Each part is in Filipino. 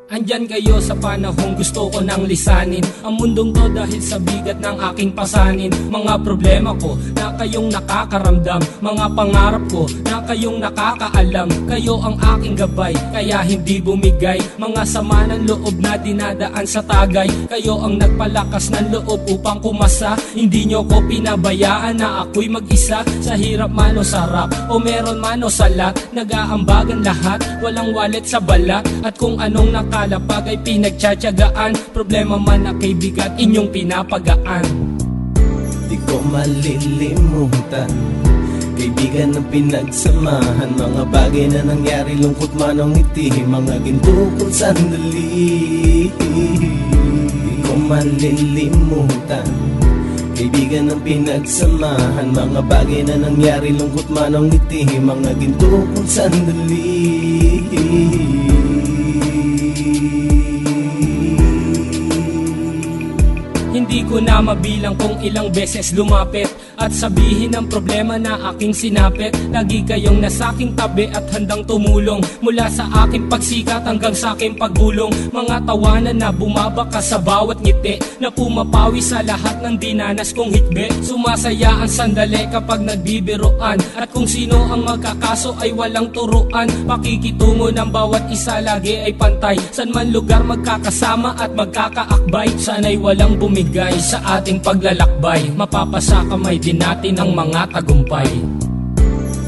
Andyan kayo sa panahong gusto ko nang lisanin ang mundong to dahil sa bigat ng aking pasanin. Mga problema ko na kayong nakakaramdam, mga pangarap ko na kayong nakakaalam. Kayo ang aking gabay, kaya hindi bumigay. Mga sama ng loob na dinadaan sa tagay. Kayo ang nagpalakas ng loob upang kumasa. Hindi nyo ko pinabayaan na ako'y mag-isa. Sa hirap man o sarap, o meron man o salat, nag-aambagan lahat, walang walet sa balat. At kung anong nakalapag ay pinagtsatsagaan, problema man na kay bigat, inyong pinapagaan. Di ko malilimutan, kaibigan ng pinagsamahan, mga bagay na nangyari, lungkot man o ngiti, mga ginto kong sandali. Di ko malilimutan, kaibigan ng pinagsamahan, mga bagay na nangyari, lungkot man o ngiti, mga ginto kong sandali. Hindi ko na mabilang kung ilang beses lumapit at sabihin ang problema na aking sinapit. Lagi kayong nasa aking tabi at handang tumulong, mula sa aking pagsikat hanggang sa aking paggulong. Mga tawanan na bumabaka sa bawat ngiti, na pumapawi sa lahat ng dinanas kong hitbit. Sumasaya ang sandali kapag nagbibiroan, at kung sino ang magkakaso ay walang turuan. Pakikitungo ng bawat isa lagi ay pantay, san man lugar magkakasama at magkakaakbay. Sana'y walang bumigay sa ating paglalakbay, mapapasa kamay din natin ang mga tagumpay.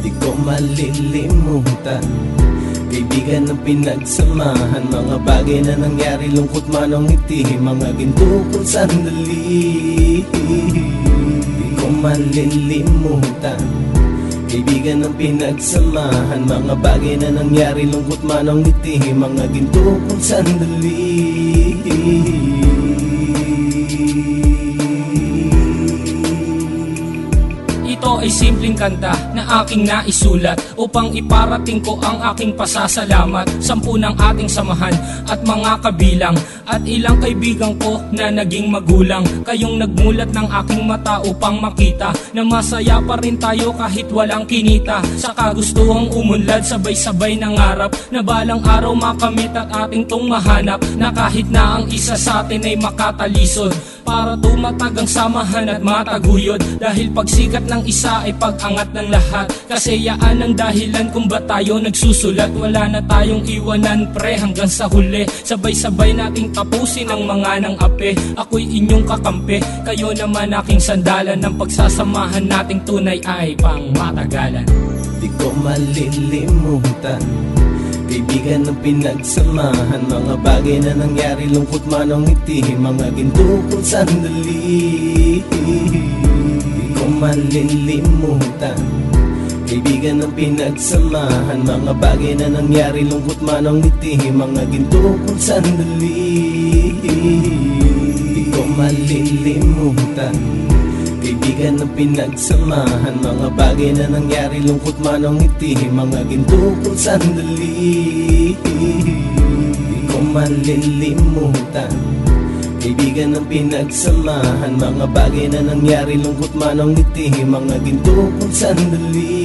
Di ko malilimutan, kaibigan ng pinagsamahan, mga bagay na nangyari, lungkot man o ngiti, mga ginto kong sandali. Di ko malilimutan, kaibigan ng pinagsamahan, mga bagay na nangyari, lungkot man o ngiti, mga ginto kong sandali. Ito ay simpleng kanta na aking naisulat upang iparating ko ang aking pasasalamat. 10 ng ating samahan at mga kabilang, at ilang kaibigan ko na naging magulang. Kayong nagmulat ng aking mata upang makita na masaya pa rin tayo kahit walang kinita. Sa kagustuhang umunlad, sabay-sabay nangarap na balang araw makamit at ating tong mahanap, na kahit na ang isa sa atin ay makatalisod, para tumatag ang samahan at mataguyod. Dahil pagsikat ng isa ay pag-angat ng lahat, kasi yaan ang dahilan kung ba't tayo nagsusulat. Wala na tayong iwanan pre hanggang sa huli, sabay-sabay nating tapusin ang mga nang ape. Ako'y inyong kakampi, kayo naman aking sandalan, ng pagsasamahan nating tunay ay pang matagalan. Di ko malilimutan, kaibigan ng pinagsamahan, mga bagay na nangyari, lungkot man o ngiti, mga ginto kong sandali. Di ko malilimutan, kaibigan ng pinagsamahan, mga bagay na nangyari, lungkot man o ngiti, mga ginto kong sandali. Di ko malilimutan, kaibigan ng pinagsamahan, mga bagay na nangyari, lungkot man o ngiti, mga ginto kong sandali. Di ko malilimutan, kaibigan ng pinagsamahan, mga bagay na nangyari, lungkot man o ngiti, mga ginto kong sandali.